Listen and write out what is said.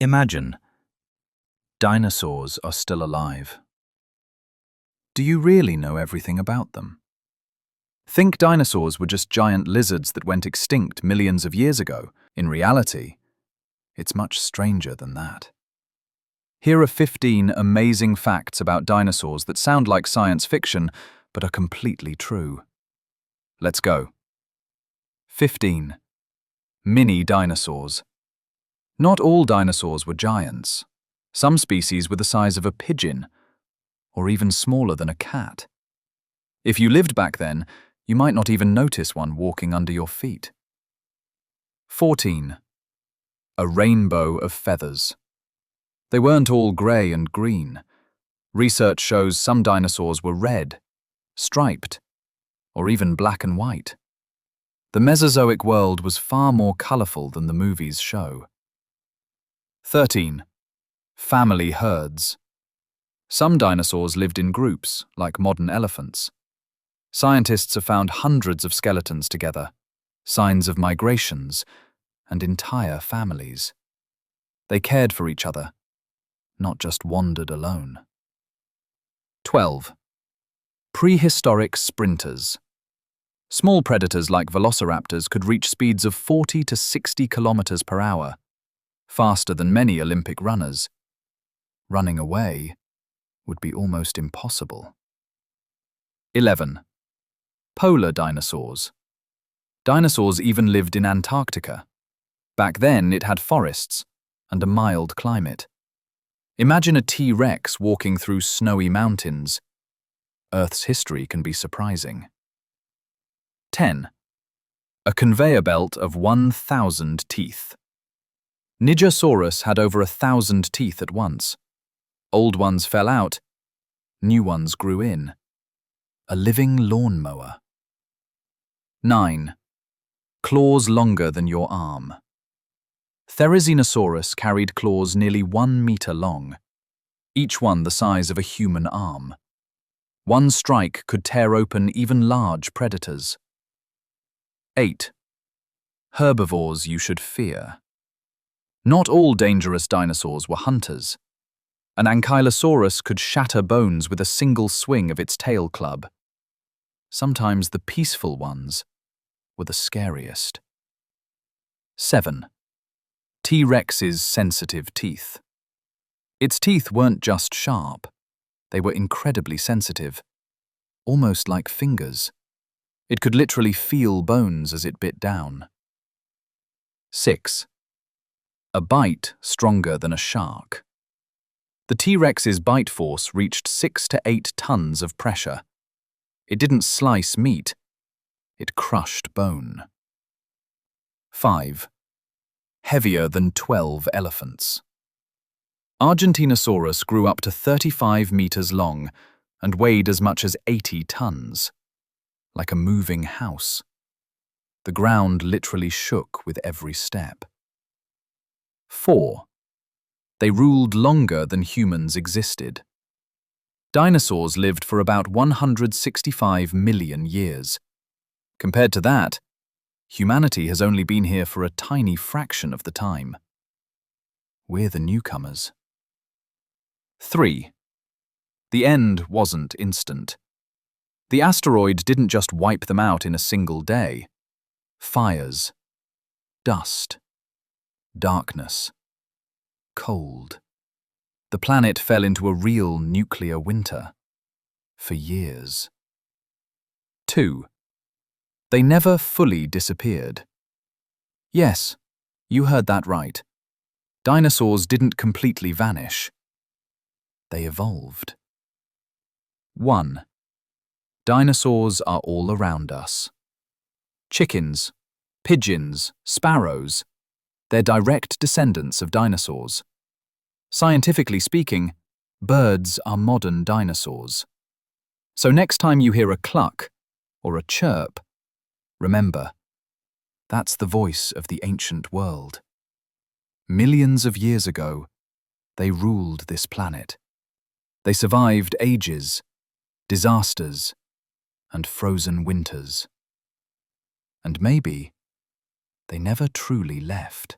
Imagine, dinosaurs are still alive. Do you really know everything about them? Think dinosaurs were just giant lizards that went extinct millions of years ago. In reality, it's much stranger than that. Here are 15 amazing facts about dinosaurs that sound like science fiction, but are completely true. Let's go. 15. Mini dinosaurs. Not all dinosaurs were giants. Some species were the size of a pigeon, or even smaller than a cat. If you lived back then, you might not even notice one walking under your feet. 14. A rainbow of feathers. They weren't all grey and green. Research shows some dinosaurs were red, striped, or even black and white. The Mesozoic world was far more colourful than the movies show. 13. Family herds. Some dinosaurs lived in groups, like modern elephants. Scientists have found hundreds of skeletons together, signs of migrations, and entire families. They cared for each other, not just wandered alone. 12. Prehistoric sprinters. Small predators like velociraptors could reach speeds of 40 to 60 kilometers per hour, faster than many Olympic runners. Running away would be almost impossible. 11. Polar dinosaurs. Dinosaurs even lived in Antarctica. Back then, it had forests and a mild climate. Imagine a T-Rex walking through snowy mountains. Earth's history can be surprising. 10. A conveyor belt of 1,000 teeth. Nigersaurus had over 1,000 teeth at once. Old ones fell out, new ones grew in. A living lawnmower. 9. Claws longer than your arm. Therizinosaurus carried claws nearly 1 meter long, each one the size of a human arm. One strike could tear open even large predators. 8. Herbivores you should fear. Not all dangerous dinosaurs were hunters. An Ankylosaurus could shatter bones with a single swing of its tail club. Sometimes the peaceful ones were the scariest. 7. T-Rex's sensitive teeth. Its teeth weren't just sharp, they were incredibly sensitive, almost like fingers. It could literally feel bones as it bit down. 6. A bite stronger than a shark. The T-Rex's bite force reached 6 to 8 tons of pressure. It didn't slice meat, it crushed bone. 5. Heavier than 12 elephants. Argentinosaurus grew up to 35 meters long and weighed as much as 80 tons, like a moving house. The ground literally shook with every step. 4. They ruled longer than humans existed. Dinosaurs lived for about 165 million years. Compared to that, humanity has only been here for a tiny fraction of the time. We're the newcomers. 3. The end wasn't instant. The asteroid didn't just wipe them out in a single day. Fires, dust, darkness, cold. The planet fell into a real nuclear winter. For years. 2. They never fully disappeared. Yes, you heard that right. Dinosaurs didn't completely vanish. They evolved. 1. Dinosaurs are all around us. Chickens, pigeons, sparrows. They're direct descendants of dinosaurs. Scientifically speaking, birds are modern dinosaurs. So next time you hear a cluck or a chirp, remember, that's the voice of the ancient world. Millions of years ago, they ruled this planet. They survived ages, disasters, and frozen winters. And maybe they never truly left.